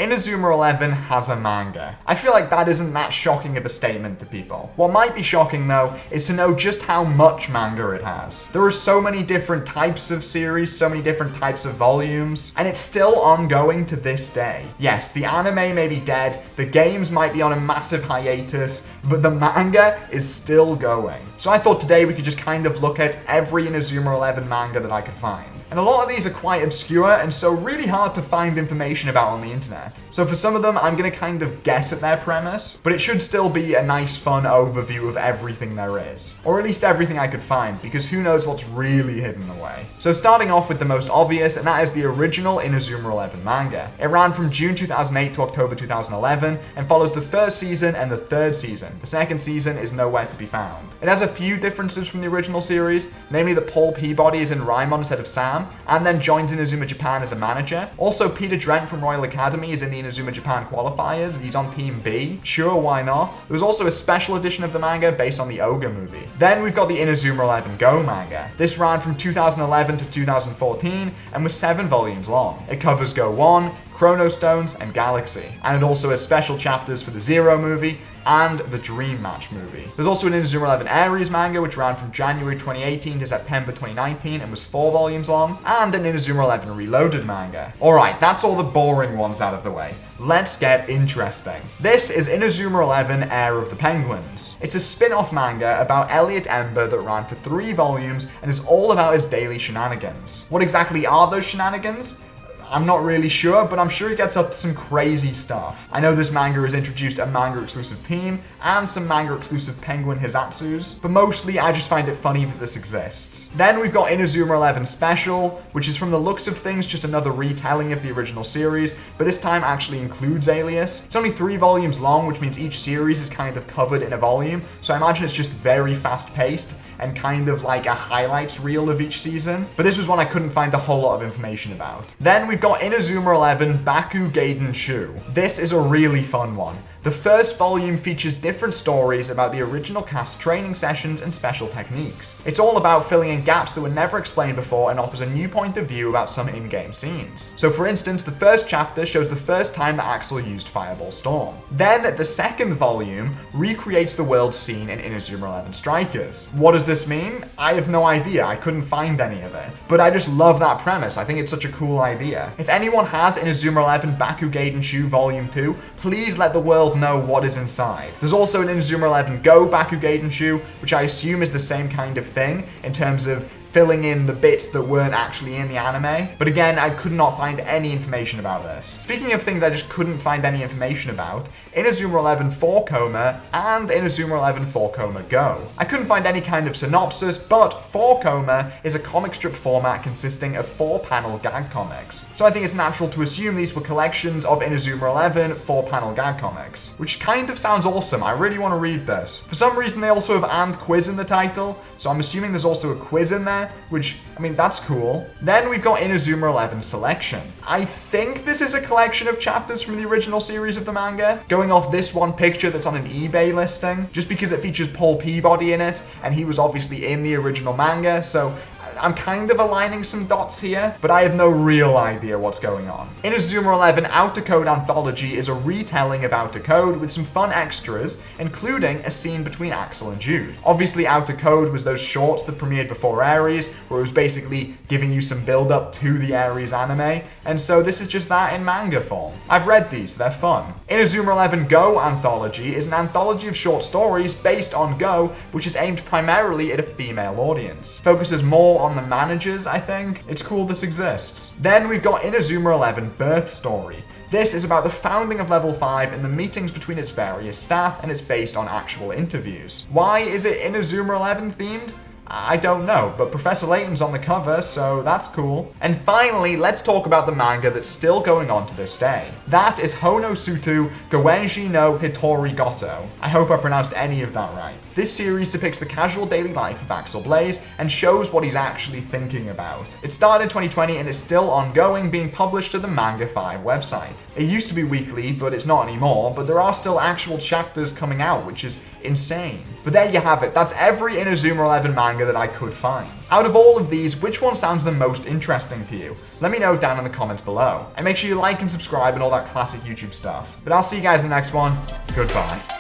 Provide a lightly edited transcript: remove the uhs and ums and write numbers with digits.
Inazuma 11 has a manga. I feel like that isn't that shocking of a statement to people. What might be shocking though is to know just how much manga it has. There are so many different types of series, so many different types of volumes, and it's still ongoing to this day. Yes, the anime may be dead, the games might be on a massive hiatus, but the manga is still going. So I thought today we could just kind of look at every Inazuma 11 manga that I could find. And a lot of these are quite obscure and so really hard to find information about on the internet. So for some of them, I'm going to kind of guess at their premise, but it should still be a nice fun overview of everything there is. Or at least everything I could find, because who knows what's really hidden away. So starting off with the most obvious, and that is the original Inazuma 11 manga. It ran from June 2008 to October 2011, and follows the first season and the third season. The second season is nowhere to be found. It has a few differences from the original series, namely that Paul Peabody is in Raimon instead of Sam, and then joins Inazuma Japan as a manager. Also, Peter Drent from Royal Academy is in the Inazuma Japan qualifiers. He's on Team B. Sure, why not? There was also a special edition of the manga based on the Ogre movie. Then we've got the Inazuma 11 Go manga. This ran from 2011 to 2014 and was 7 volumes long. It covers Go 1, Chrono Stones, and Galaxy. And it also has special chapters for the Zero movie and the Dream Match movie. There's also an Inazuma 11 Aries manga, which ran from January 2018 to September 2019 and was 4 volumes long, and an Inazuma 11 Reloaded manga. Alright, that's all the boring ones out of the way. Let's get interesting. This is Inazuma 11 Heir of the Penguins. It's a spin-off manga about Elliot Ember that ran for 3 volumes and is all about his daily shenanigans. What exactly are those shenanigans? I'm not really sure, but I'm sure he gets up to some crazy stuff. I know this manga has introduced a manga-exclusive team and some manga-exclusive penguin Hisatsus, but mostly I just find it funny that this exists. Then we've got Inazuma 11 Special, which is from the looks of things just another retelling of the original series, but this time actually includes Alias. It's only 3 volumes long, which means each series is kind of covered in a volume, so I imagine it's just very fast-paced and kind of like a highlights reel of each season. But this was one I couldn't find a whole lot of information about. Then we've got Inazuma 11 Baku Gaiden Shu. This is a really fun one. The first volume features different stories about the original cast training sessions and special techniques. It's all about filling in gaps that were never explained before and offers a new point of view about some in-game scenes. So for instance, the first chapter shows the first time that Axel used Fireball Storm. Then the second volume recreates the world scene in Inazuma 11 Strikers. What does this mean? I have no idea, I couldn't find any of it. But I just love that premise, I think it's such a cool idea. If anyone has Inazuma 11 Baku Gaiden Shu Volume 2, please let the world know what is inside. There's also an Inazuma 11 Go Baku Gaiden Shu, which I assume is the same kind of thing in terms of filling in the bits that weren't actually in the anime. But again, I could not find any information about this. Speaking of things I just couldn't find any information about, Inazuma 11 4 Coma and Inazuma 11 4 Coma Go. I couldn't find any kind of synopsis, but 4 Coma is a comic strip format consisting of 4-panel gag comics. So I think it's natural to assume these were collections of Inazuma 11 4-panel gag comics, which kind of sounds awesome. I really want to read this. For some reason, they also have "and quiz" in the title, so I'm assuming there's also a quiz in there, which, I mean, that's cool. Then we've got Inazuma 11 Selection. I think this is a collection of chapters from the original series of the manga, going off this one picture that's on an eBay listing, just because it features Paul Peabody in it, and he was obviously in the original manga, so I'm kind of aligning some dots here, but I have no real idea what's going on. Inazuma 11 Outer Code Anthology is a retelling of Outer Code with some fun extras, including a scene between Axel and Jude. Obviously, Outer Code was those shorts that premiered before Aries, where it was basically giving you some build-up to the Aries anime, and so this is just that in manga form. I've read these, they're fun. Inazuma 11 Go Anthology is an anthology of short stories based on Go, which is aimed primarily at a female audience. Focuses more on the managers, I think. It's cool this exists. Then we've got Inazuma 11 Birth Story. This is about the founding of Level 5 and the meetings between its various staff, and it's based on actual interviews. Why is it Inazuma 11 themed? I don't know, but Professor Layton's on the cover, so that's cool. And finally, let's talk about the manga that's still going on to this day. That is Honosutu Goenji no Hitori Goto. I hope I pronounced any of that right. This series depicts the casual daily life of Axel Blaze and shows what he's actually thinking about. It started in 2020 and is still ongoing, being published to the Manga 5 website. It used to be weekly, but it's not anymore, but there are still actual chapters coming out, which is insane. But there you have it. That's every Inazuma 11 manga that I could find. Out of all of these, which one sounds the most interesting to you? Let me know down in the comments below. And make sure you like and subscribe and all that classic YouTube stuff. But I'll see you guys in the next one. Goodbye.